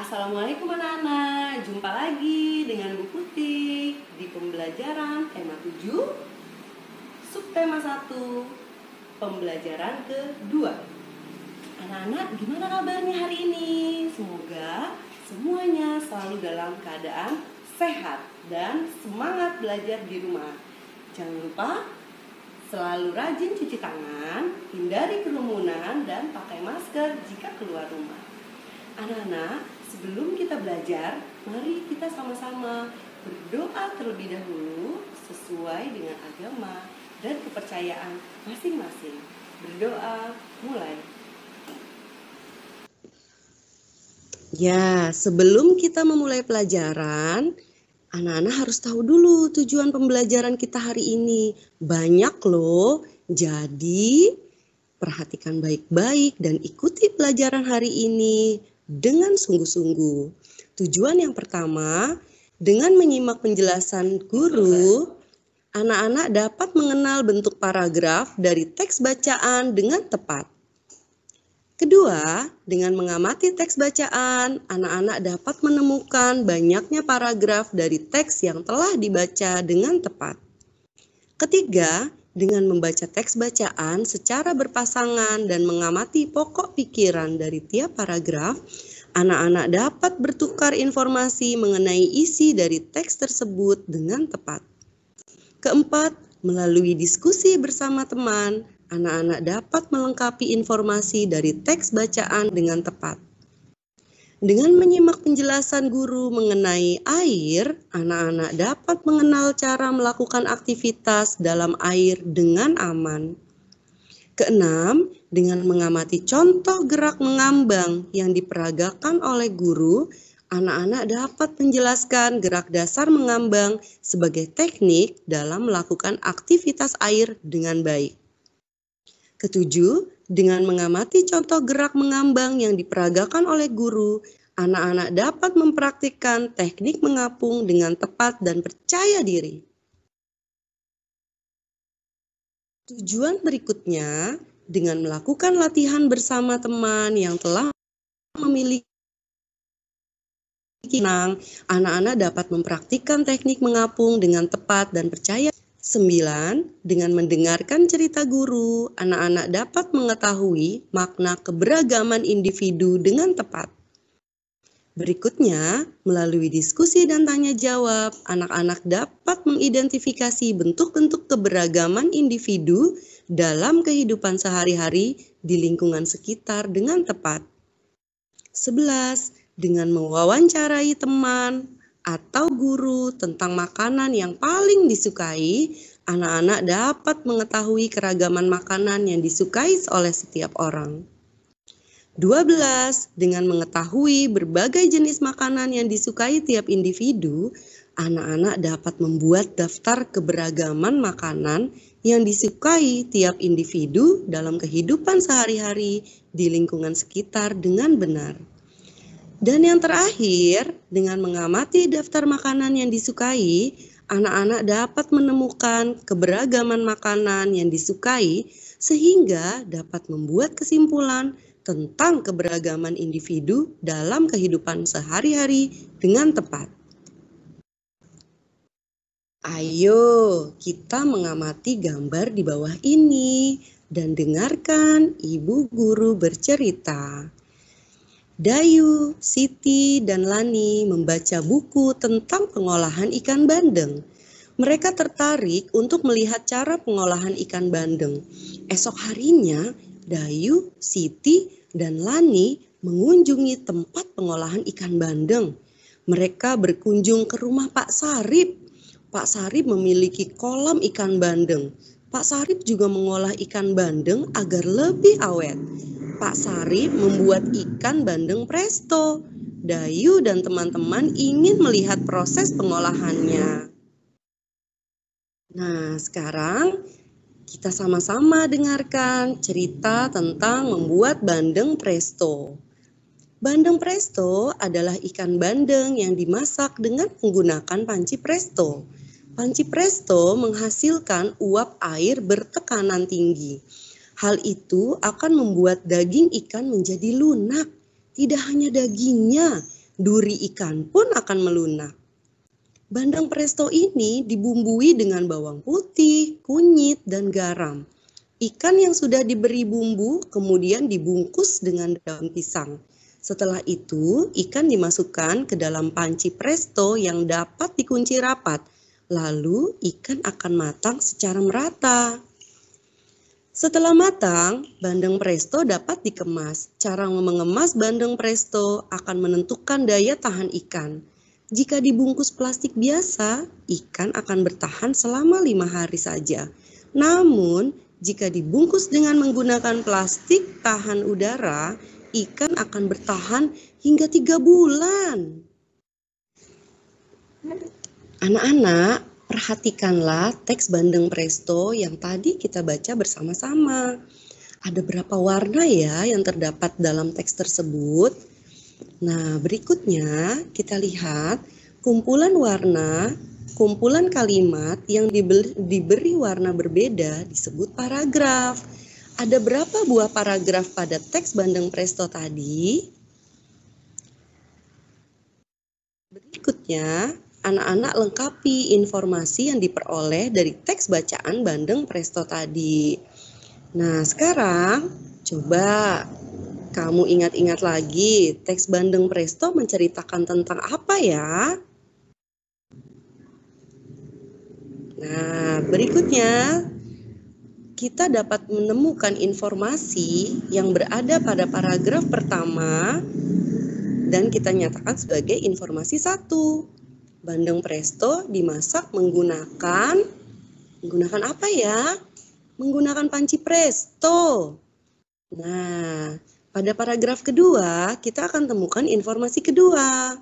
Assalamualaikum anak-anak, jumpa lagi dengan Bu Putih di pembelajaran tema 7, subtema 1, pembelajaran kedua. Anak-anak, gimana kabarnya hari ini? Semoga semuanya selalu dalam keadaan sehat dan semangat belajar di rumah. Jangan lupa selalu rajin cuci tangan, hindari kerumunan, dan pakai masker jika keluar rumah. Anak-anak, sebelum kita belajar, mari kita sama-sama berdoa terlebih dahulu sesuai dengan agama dan kepercayaan masing-masing. Berdoa, mulai. Ya, sebelum kita memulai pelajaran, anak-anak harus tahu dulu tujuan pembelajaran kita hari ini. Banyak loh, jadi perhatikan baik-baik dan ikuti pelajaran hari ini dengan sungguh-sungguh. Tujuan yang pertama, dengan menyimak penjelasan guru, anak-anak dapat mengenal bentuk paragraf dari teks bacaan dengan tepat. Kedua, dengan mengamati teks bacaan, anak-anak dapat menemukan banyaknya paragraf dari teks yang telah dibaca dengan tepat. Ketiga, dengan membaca teks bacaan secara berpasangan dan mengamati pokok pikiran dari tiap paragraf, anak-anak dapat bertukar informasi mengenai isi dari teks tersebut dengan tepat. Keempat, melalui diskusi bersama teman, anak-anak dapat melengkapi informasi dari teks bacaan dengan tepat. Dengan menyimak penjelasan guru mengenai air, anak-anak dapat mengenal cara melakukan aktivitas dalam air dengan aman. Keenam, dengan mengamati contoh gerak mengambang yang diperagakan oleh guru, anak-anak dapat menjelaskan gerak dasar mengambang sebagai teknik dalam melakukan aktivitas air dengan baik. Ketujuh, dengan mengamati contoh gerak mengambang yang diperagakan oleh guru, anak-anak dapat mempraktikkan teknik mengapung dengan tepat dan percaya diri. Tujuan berikutnya, dengan melakukan latihan bersama teman yang telah memiliki anak-anak dapat mempraktikkan teknik mengapung dengan tepat dan percaya. 9. Dengan mendengarkan cerita guru, anak-anak dapat mengetahui makna keberagaman individu dengan tepat. Berikutnya, melalui diskusi dan tanya jawab, anak-anak dapat mengidentifikasi bentuk-bentuk keberagaman individu dalam kehidupan sehari-hari di lingkungan sekitar dengan tepat. 11. Dengan mewawancarai teman atau guru tentang makanan yang paling disukai, anak-anak dapat mengetahui keragaman makanan yang disukai oleh setiap orang. 12. Dengan mengetahui berbagai jenis makanan yang disukai tiap individu, anak-anak dapat membuat daftar keberagaman makanan yang disukai tiap individu dalam kehidupan sehari-hari di lingkungan sekitar dengan benar. Dan yang terakhir, dengan mengamati daftar makanan yang disukai, anak-anak dapat menemukan keberagaman makanan yang disukai sehingga dapat membuat kesimpulan tentang keberagaman individu dalam kehidupan sehari-hari dengan tepat. Ayo, kita mengamati gambar di bawah ini dan dengarkan Ibu Guru bercerita. Dayu, Siti, dan Lani membaca buku tentang pengolahan ikan bandeng. Mereka tertarik untuk melihat cara pengolahan ikan bandeng. Esok harinya, Dayu, Siti, dan Lani mengunjungi tempat pengolahan ikan bandeng. Mereka berkunjung ke rumah Pak Sarip. Pak Sarip memiliki kolam ikan bandeng. Pak Sarip juga mengolah ikan bandeng agar lebih awet. Pak Sarip membuat ikan bandeng presto. Dayu dan teman-teman ingin melihat proses pengolahannya. Nah, sekarang kita sama-sama dengarkan cerita tentang membuat bandeng presto. Bandeng presto adalah ikan bandeng yang dimasak dengan menggunakan panci presto. Panci presto menghasilkan uap air bertekanan tinggi. Hal itu akan membuat daging ikan menjadi lunak. Tidak hanya dagingnya, duri ikan pun akan melunak. Bandeng presto ini dibumbui dengan bawang putih, kunyit, dan garam. Ikan yang sudah diberi bumbu kemudian dibungkus dengan daun pisang. Setelah itu, ikan dimasukkan ke dalam panci presto yang dapat dikunci rapat. Lalu, ikan akan matang secara merata. Setelah matang, bandeng presto dapat dikemas. Cara mengemas bandeng presto akan menentukan daya tahan ikan. Jika dibungkus plastik biasa, ikan akan bertahan selama 5 hari saja. Namun, jika dibungkus dengan menggunakan plastik tahan udara, ikan akan bertahan hingga 3 bulan. Anak-anak, perhatikanlah teks bandeng presto yang tadi kita baca bersama-sama. Ada berapa warna ya yang terdapat dalam teks tersebut? Nah, berikutnya kita lihat kumpulan warna, kumpulan kalimat yang diberi warna berbeda disebut paragraf. Ada berapa buah paragraf pada teks bandeng presto tadi? Berikutnya, anak-anak lengkapi informasi yang diperoleh dari teks bacaan bandeng presto tadi. Nah, sekarang coba kamu ingat-ingat lagi teks bandeng presto menceritakan tentang apa ya? Nah, berikutnya kita dapat menemukan informasi yang berada pada paragraf pertama dan kita nyatakan sebagai informasi 1. Bandeng presto dimasak menggunakan apa ya? Menggunakan panci presto. Nah, pada paragraf kedua kita akan temukan informasi kedua.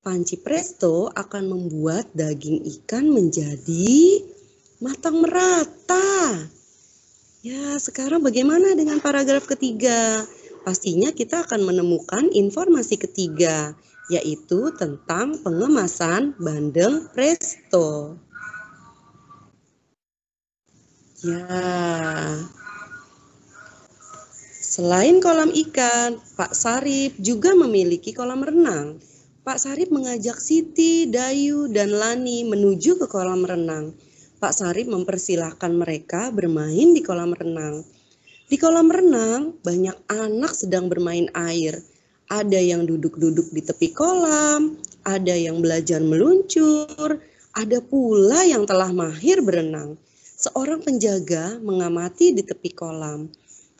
Panci presto akan membuat daging ikan menjadi matang merata. Ya, sekarang bagaimana dengan paragraf ketiga? Pastinya kita akan menemukan informasi ketiga, yaitu tentang pengemasan bandeng presto. Ya, selain kolam ikan, Pak Sarip juga memiliki kolam renang. Pak Sarip mengajak Siti, Dayu, dan Lani menuju ke kolam renang. Pak Sarip mempersilahkan mereka bermain di kolam renang. Di kolam renang, banyak anak sedang bermain air. Ada yang duduk-duduk di tepi kolam, ada yang belajar meluncur, ada pula yang telah mahir berenang. Seorang penjaga mengamati di tepi kolam.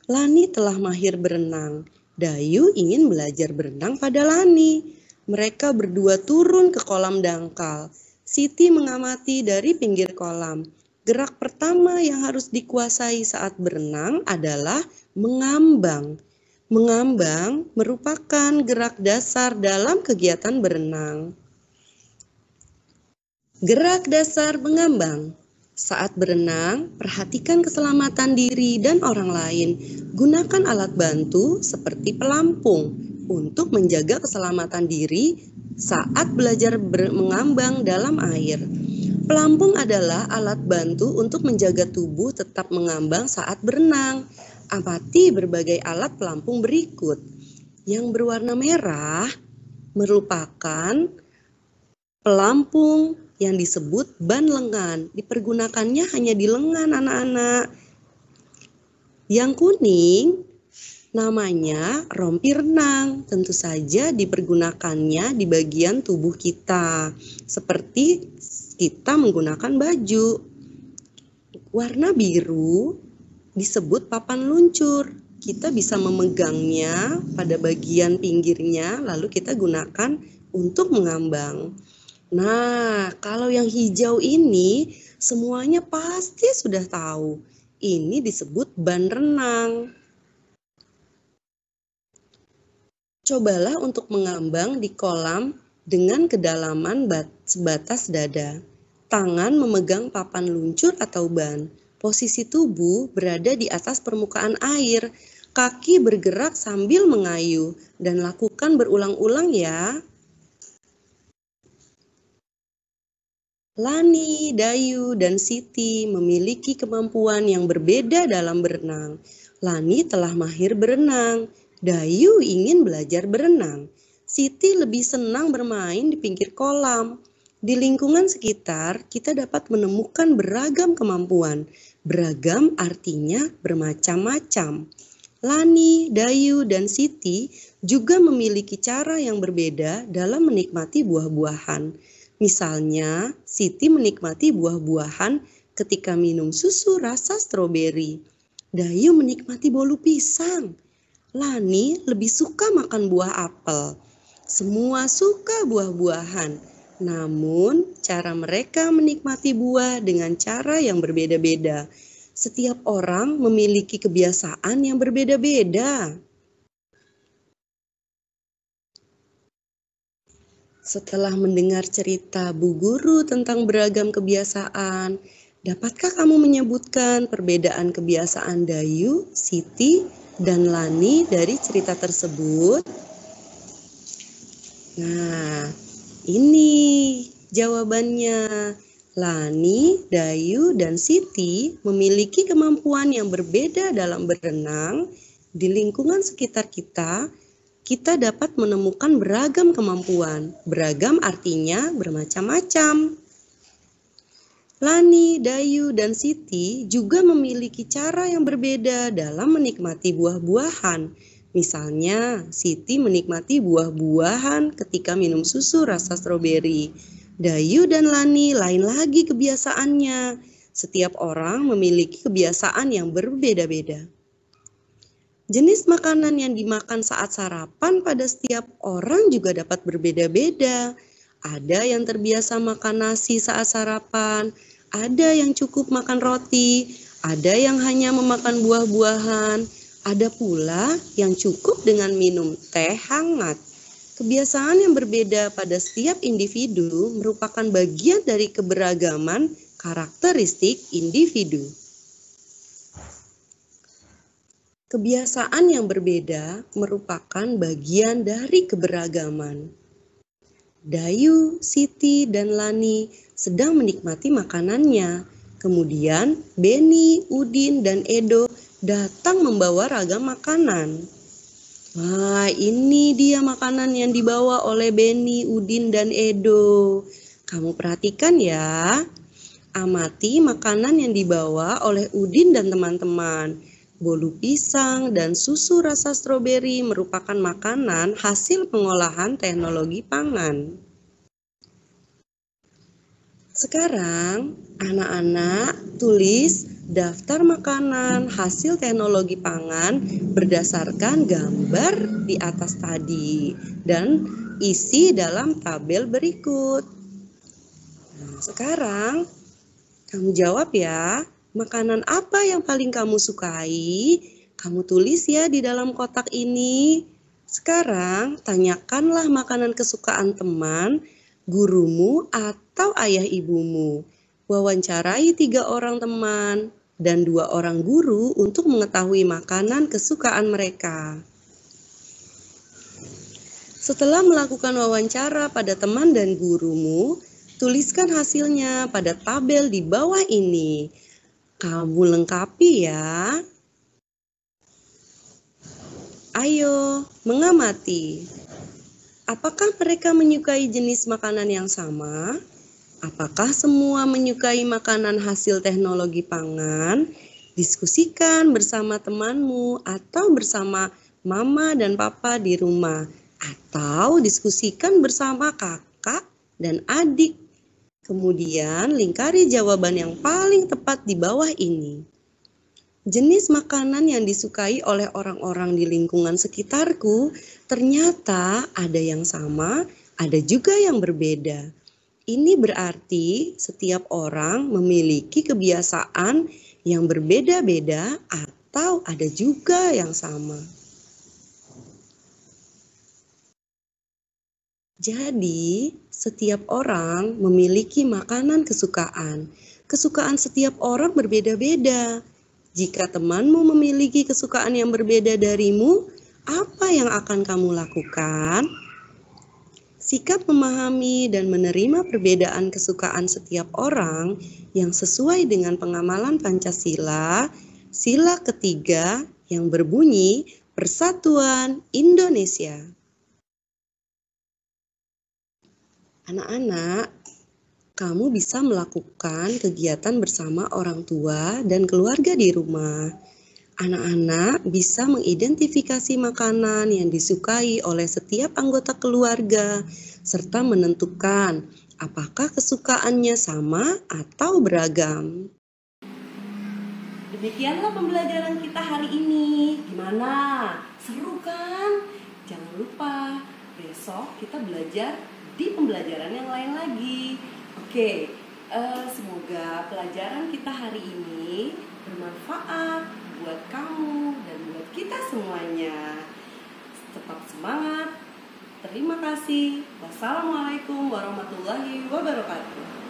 Lani telah mahir berenang. Dayu ingin belajar berenang pada Lani. Mereka berdua turun ke kolam dangkal. Siti mengamati dari pinggir kolam. Gerak pertama yang harus dikuasai saat berenang adalah mengambang. Mengambang merupakan gerak dasar dalam kegiatan berenang. Gerak dasar mengambang. Saat berenang, perhatikan keselamatan diri dan orang lain. Gunakan alat bantu seperti pelampung untuk menjaga keselamatan diri saat belajar mengambang dalam air. Pelampung adalah alat bantu untuk menjaga tubuh tetap mengambang saat berenang. Amati berbagai alat pelampung berikut. Yang berwarna merah merupakan pelampung yang disebut ban lengan. Dipergunakannya hanya di lengan anak-anak. Yang kuning namanya rompi renang. Tentu saja dipergunakannya di bagian tubuh kita. Seperti kita menggunakan baju. Warna biru disebut papan luncur. Kita bisa memegangnya pada bagian pinggirnya, lalu kita gunakan untuk mengambang. Nah, kalau yang hijau ini semuanya pasti sudah tahu. Ini disebut ban renang. Cobalah untuk mengambang di kolam dengan kedalaman sebatas dada. Tangan memegang papan luncur atau ban. Posisi tubuh berada di atas permukaan air. Kaki bergerak sambil mengayuh. Dan lakukan berulang-ulang ya. Lani, Dayu, dan Siti memiliki kemampuan yang berbeda dalam berenang. Lani telah mahir berenang. Dayu ingin belajar berenang. Siti lebih senang bermain di pinggir kolam. Di lingkungan sekitar, kita dapat menemukan beragam kemampuan. Beragam artinya bermacam-macam. Lani, Dayu, dan Siti juga memiliki cara yang berbeda dalam menikmati buah-buahan. Misalnya, Siti menikmati buah-buahan ketika minum susu rasa stroberi. Dayu menikmati bolu pisang. Lani lebih suka makan buah apel. Semua suka buah-buahan. Namun, cara mereka menikmati buah dengan cara yang berbeda-beda. Setiap orang memiliki kebiasaan yang berbeda-beda. Setelah mendengar cerita Bu Guru tentang beragam kebiasaan, dapatkah kamu menyebutkan perbedaan kebiasaan Dayu, Siti, dan Lani dari cerita tersebut? Nah, ini jawabannya. Lani, Dayu, dan Siti memiliki kemampuan yang berbeda dalam berenang. Di lingkungan sekitar kita dapat menemukan beragam kemampuan. Beragam artinya bermacam-macam. Lani, Dayu, dan Siti juga memiliki cara yang berbeda dalam menikmati buah-buahan. Misalnya, Siti menikmati buah-buahan ketika minum susu rasa stroberi. Dayu dan Lani lain lagi kebiasaannya. Setiap orang memiliki kebiasaan yang berbeda-beda. Jenis makanan yang dimakan saat sarapan pada setiap orang juga dapat berbeda-beda. Ada yang terbiasa makan nasi saat sarapan, ada yang cukup makan roti, ada yang hanya memakan buah-buahan, ada pula yang cukup dengan minum teh hangat. Kebiasaan yang berbeda pada setiap individu merupakan bagian dari keberagaman karakteristik individu. Kebiasaan yang berbeda merupakan bagian dari keberagaman. Dayu, Siti, dan Lani sedang menikmati makanannya. Kemudian Beni, Udin, dan Edo datang membawa ragam makanan. Wah, ini dia makanan yang dibawa oleh Beni, Udin, dan Edo. Kamu perhatikan ya. Amati makanan yang dibawa oleh Udin dan teman-teman. Bolu pisang dan susu rasa stroberi merupakan makanan hasil pengolahan teknologi pangan. Sekarang, anak-anak tulis daftar makanan hasil teknologi pangan berdasarkan gambar di atas tadi dan isi dalam tabel berikut. Nah, sekarang, kamu jawab ya. Makanan apa yang paling kamu sukai? Kamu tulis ya di dalam kotak ini. Sekarang, tanyakanlah makanan kesukaan teman, gurumu, atau ayah ibumu. Wawancarai 3 orang teman dan 2 orang guru untuk mengetahui makanan kesukaan mereka. Setelah melakukan wawancara pada teman dan gurumu, tuliskan hasilnya pada tabel di bawah ini. Kamu lengkapi ya. Ayo, mengamati. Apakah mereka menyukai jenis makanan yang sama? Apakah semua menyukai makanan hasil teknologi pangan? Diskusikan bersama temanmu atau bersama mama dan papa di rumah. Atau diskusikan bersama kakak dan adik. Kemudian lingkari jawaban yang paling tepat di bawah ini. Jenis makanan yang disukai oleh orang-orang di lingkungan sekitarku ternyata ada yang sama, ada juga yang berbeda. Ini berarti setiap orang memiliki kebiasaan yang berbeda-beda atau ada juga yang sama. Jadi, setiap orang memiliki makanan kesukaan. Kesukaan setiap orang berbeda-beda. Jika temanmu memiliki kesukaan yang berbeda darimu, apa yang akan kamu lakukan? Sikap memahami dan menerima perbedaan kesukaan setiap orang yang sesuai dengan pengamalan Pancasila, sila ketiga yang berbunyi Persatuan Indonesia. Anak-anak, kamu bisa melakukan kegiatan bersama orang tua dan keluarga di rumah. Anak-anak bisa mengidentifikasi makanan yang disukai oleh setiap anggota keluarga, serta menentukan apakah kesukaannya sama atau beragam. Demikianlah pembelajaran kita hari ini. Gimana? Seru kan? Jangan lupa besok kita belajar di pembelajaran yang lain lagi. Oke, semoga pelajaran kita hari ini bermanfaat buat kamu dan buat kita semuanya. Tetap semangat. Terima kasih. Wassalamualaikum warahmatullahi wabarakatuh.